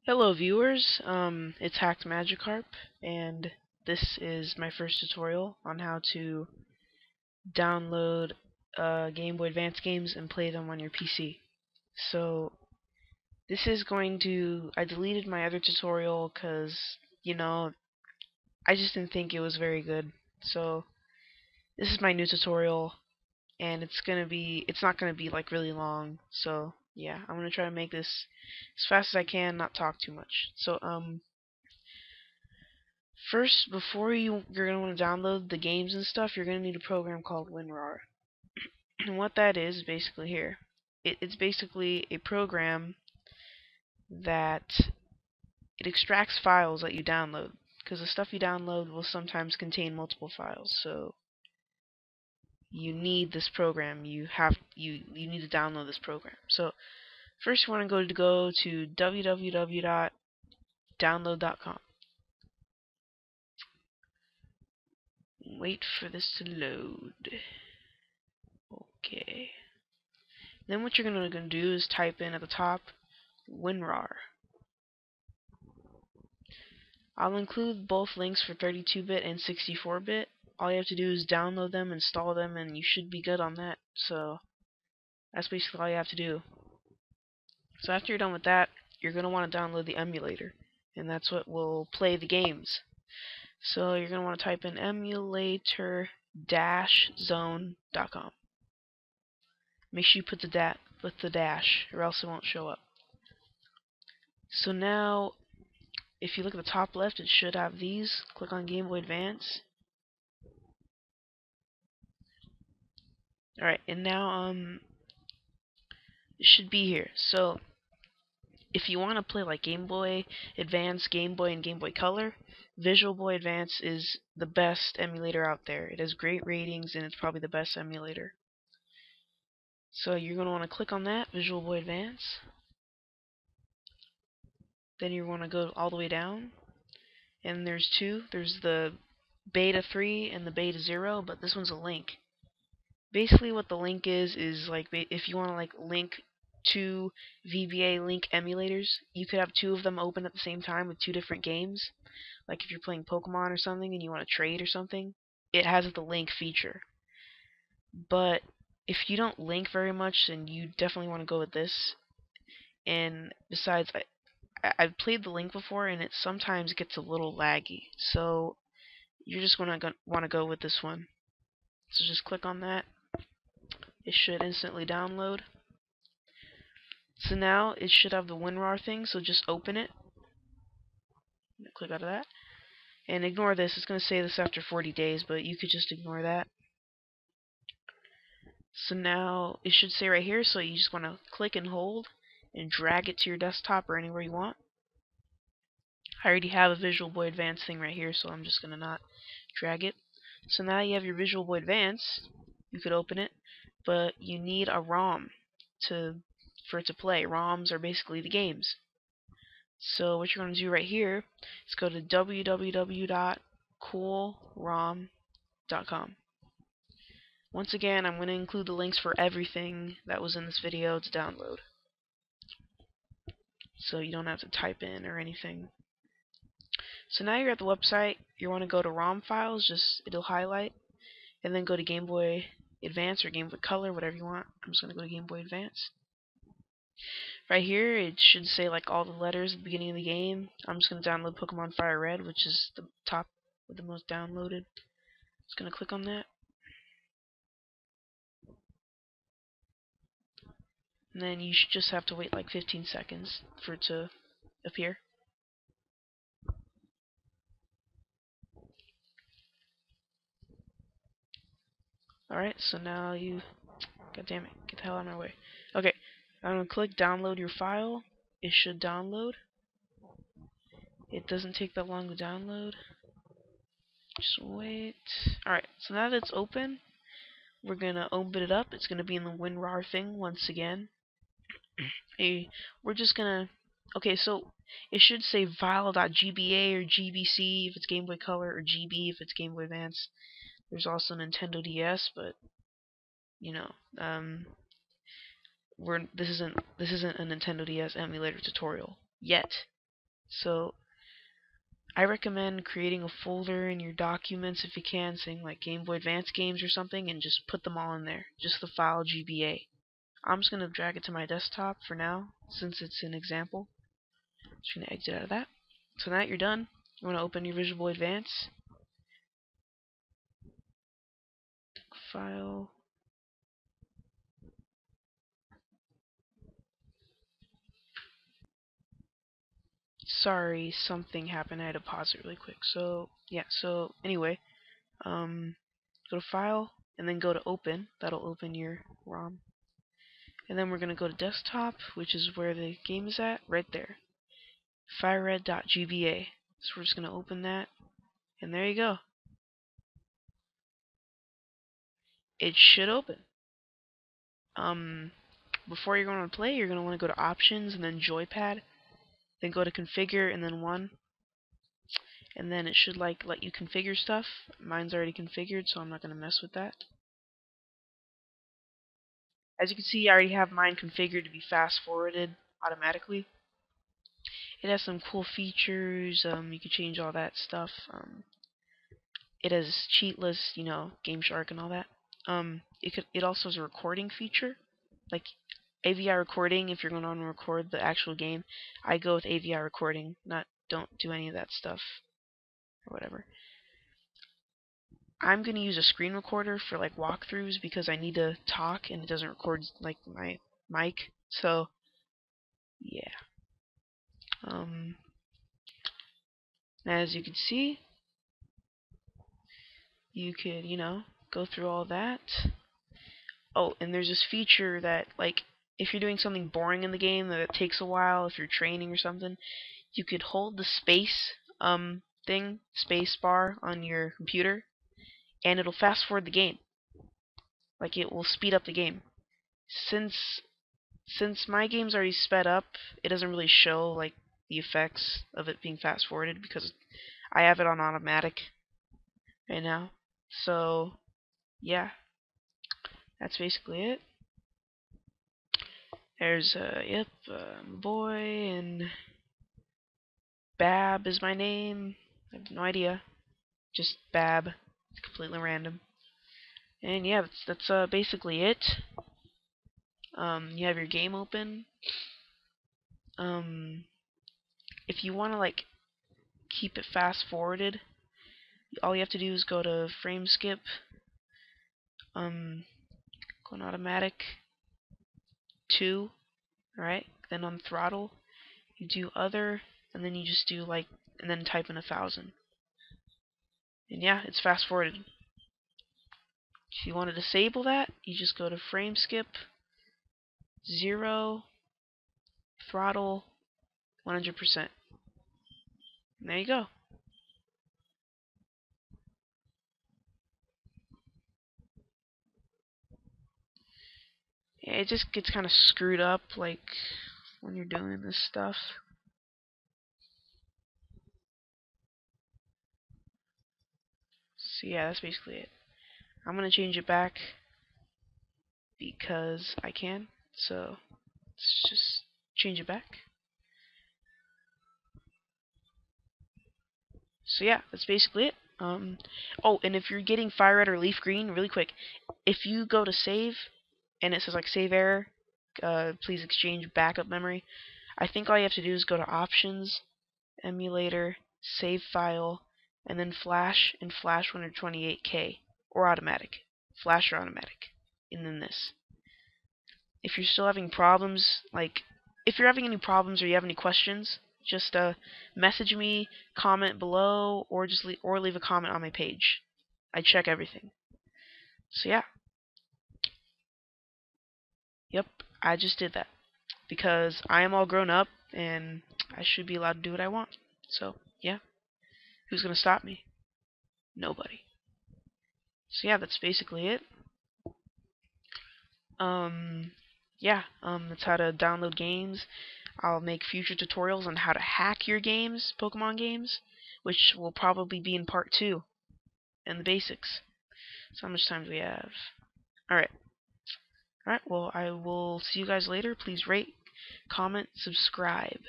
Hello viewers, it's Hacked Magikarp, and this is my first tutorial on how to download Game Boy Advance games and play them on your PC. So this is I deleted my other tutorial because, I just didn't think it was very good. So this is my new tutorial, and it's not gonna be like really long. So yeah, I'm gonna try to make this as fast as I can, not talk too much. So first, before you're gonna want to download the games and stuff, you're gonna need a program called WinRAR. And what that is basically here, it's basically a program that it extracts files that you download, because the stuff you download will sometimes contain multiple files. So you need this program. You need to download this program. So first, you want to go to www.download.com. Wait for this to load. Okay. Then what you're gonna do is type in at the top WinRAR. I'll include both links for 32-bit and 64-bit. All you have to do is download them, install them, and you should be good on that. So that's basically all you have to do. So after you're done with that, you're gonna want to download the emulator, and that's what will play the games. So you're gonna want to type in emulator-zone.com. Make sure you put the dash, or else it won't show up. So now, if you look at the top left, it should have these. Click on Game Boy Advance. Alright, and now it should be here. So if you want to play like Game Boy Advance, Game Boy, and Game Boy Color, Visual Boy Advance is the best emulator out there. It has great ratings, and it's probably the best emulator. So you're going to want to click on that, Visual Boy Advance. Then you want to go all the way down, and there's two. There's the Beta 3 and the Beta 0, but this one's a link. Basically what the link is like if you want to like link two VBA link emulators, you could have two of them open at the same time with two different games. Like if you're playing Pokemon or something and you want to trade or something, it has the link feature. But if you don't link very much, then you definitely want to go with this. And besides, I've played the link before, and it sometimes gets a little laggy. So you're just gonna want to go with this one. So just click on that. It should instantly download. So now it should have the WinRAR thing, so just open it. Click out of that. And ignore this. It's going to say this after 40 days, but you could just ignore that. So now it should say right here, so you just want to click and hold and drag it to your desktop or anywhere you want. I already have a Visual Boy Advance thing right here, so I'm just going to not drag it. So now you have your Visual Boy Advance. You could open it, but you need a ROM for it to play. ROMs are basically the games. So what you're going to do right here is go to www.coolrom.com. Once again, I'm going to include the links for everything that was in this video to download, so you don't have to type in or anything. So now you're at the website. You want to go to ROM files, it'll highlight, and then go to Game Boy Advance or Game Boy Color, whatever you want. I'm just going to go to Game Boy Advance. Right here, it should say like all the letters at the beginning of the game. I'm just going to download Pokemon Fire Red, which is the top with the most downloaded. Just going to click on that. And then you should just have to wait like 15 seconds for it to appear. Alright, so now god damn it, get the hell out of my way. Okay, I'm going to click download your file. It should download. It doesn't take that long to download. Just wait. Alright, so now that it's open, we're going to open it up. It's going to be in the WinRAR thing once again. We're just going to... Okay, so it should say file.gba or gbc if it's Game Boy Color, or GB if it's Game Boy Advance. There's also Nintendo DS, but you know, this isn't a Nintendo DS emulator tutorial yet. So I recommend creating a folder in your documents if you can, saying like Game Boy Advance games or something, and just put them all in there. Just the file GBA. I'm just going to drag it to my desktop for now, since it's an example. Just going to exit out of that. So now that you're done, you want to open your Visual Boy Advance. File. Sorry, something happened. I had to pause it really quick. So, yeah, so anyway, go to File, and then go to Open. That'll open your ROM. And then we're going to go to Desktop, which is where the game is at, right there. firered.gba. So we're just going to open that, and there you go. It should open. Before you're going to play, you're going to want to go to Options, and then Joypad. Then go to Configure, and then 1. And then it should like let you configure stuff. Mine's already configured, so I'm not going to mess with that. As you can see, I already have mine configured to be fast forwarded automatically. It has some cool features. You can change all that stuff. It has cheatless, Game Shark and all that. It also has a recording feature, like AVI recording. If you're going to want to record the actual game, I go with AVI recording. Don't do any of that stuff or whatever. I'm going to use a screen recorder for like walkthroughs because I need to talk and it doesn't record like my mic. So yeah. As you can see, you could, go through all that. Oh, and there's this feature that like if you're doing something boring in the game that takes a while, if you're training or something, you could hold the space bar on your computer, and it'll fast forward the game. Like it will speed up the game. Since my game's already sped up, it doesn't really show like the effects of it being fast forwarded because I have it on automatic right now. So yeah, that's basically it. There's boy, and Bab is my name. I have no idea, just Bab. It's completely random. And yeah, that's basically it. You have your game open. If you want to like keep it fast forwarded, all you have to do is go to frame skip, go on automatic 2, alright, then on throttle you do other, and then you just do like, and then type in 1000, and yeah, it's fast forwarded. If you want to disable that, you just go to frame skip 0, throttle 100%, and there you go. Yeah, it just gets kind of screwed up like when you're doing this stuff. So yeah, that's basically it. I'm gonna change it back because I can. So let's just change it back. So yeah, that's basically it. Oh, and if you're getting fire red or leaf green, really quick, if you go to save and it says like save error, please exchange backup memory, I think all you have to do is go to options, emulator, save file, and then flash and flash 128K or automatic. Flash or automatic. And then this. If you're still having problems, like if you're having any problems or you have any questions, just message me, comment below, or just leave a comment on my page. I check everything. So yeah. Yep, I just did that because I am all grown up and I should be allowed to do what I want. So yeah, who's gonna stop me? Nobody. So yeah, that's basically it. That's how to download games. I'll make future tutorials on how to hack your games, Pokemon games, which will probably be in part 2, and the basics. So how much time do we have? Alright. Alright, well, I will see you guys later. Please rate, comment, subscribe.